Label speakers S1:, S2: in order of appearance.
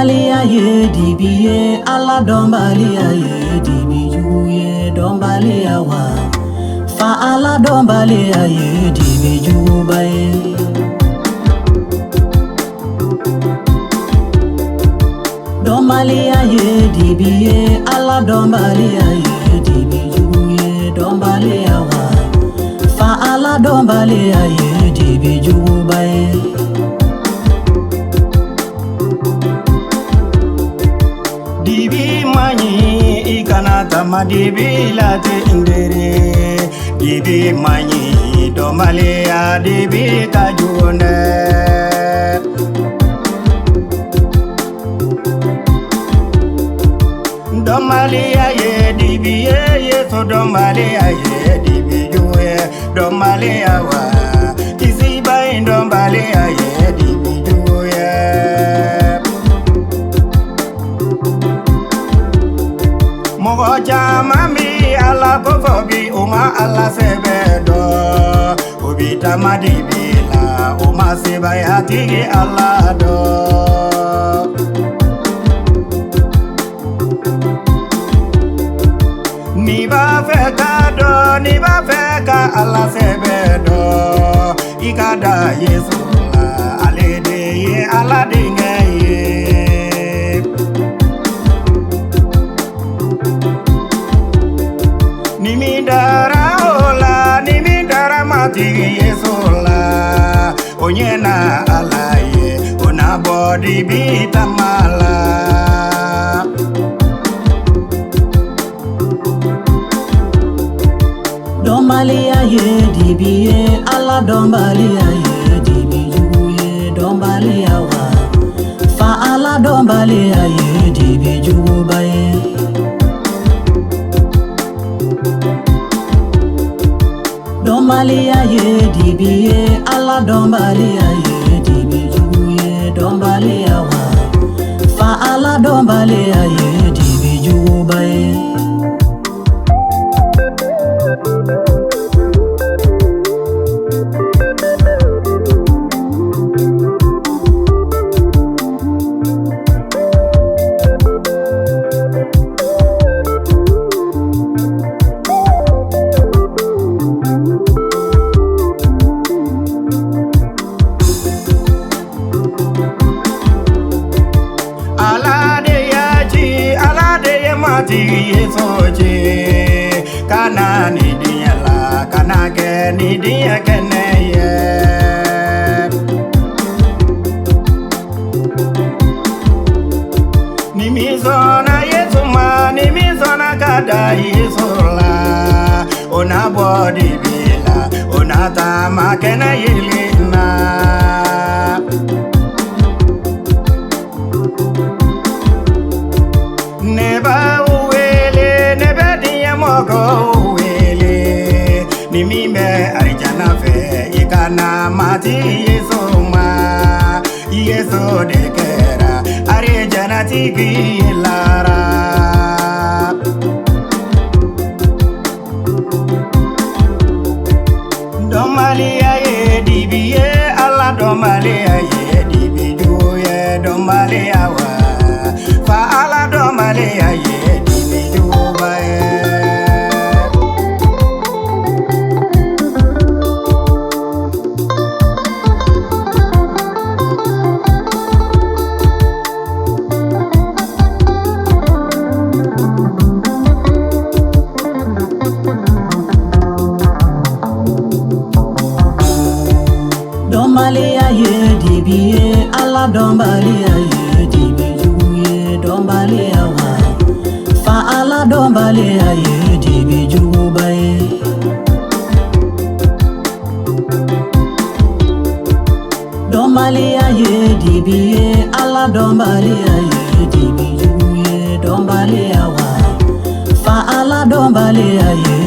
S1: Dombalia ye dibiye ala dombalia ye dibijuye dombalia wa fa ala dombalia ye dibijubaye Dombalia ye dibiye ala dombalia ye dibijuye dombalia wa fa ala dombalia ye dibijubaye
S2: Dibi manyi ikana tama dibi lati indere Dibi manyi dombalia dibi kajune Dombalia ye dibi ye so dombalia ye dibi juye dombalia wa Kisiba in dombalia ye dibi juye Mogo jamami ala kofobi uma ala sebedo Ubita madibila uma sebayatigi ala do Niba feka ala sebedo Ikada yesu la alede ye ala dinge ye Nimidara ola, nimidara mati yesola Onyena alaye, ona body bita mala
S1: Dombalia ye dibiye ala dombalia ye dibijuye dombalia wa fa ala dombalia ye dibijubaye Dombalia ye dibiye ala dombalia ye dibijuye dombalia wa fa ala dombalia ye dibijubaye
S2: Yesoje kana ni diala kana ke ni dia keneye ni mizona yesuma ni mizona kada yesola ona body bila ona tama kena yelina Neba Mogo wele ni mime arijana fe ikana mati yesoma yeso dekera arijana tigi lara Dombalia ye dibiye ala dombalia ye dibijuye dombalia wa fa ala dombalia ye dibijubaye
S1: Dombalia ye dibiye ala dombalia ye dibijuye dombalia wa fa ala dombalia ye dibijubaye Dombalia ye dibiye ala dombalia ye dibijuye dombalia wa fa ala dombalia ye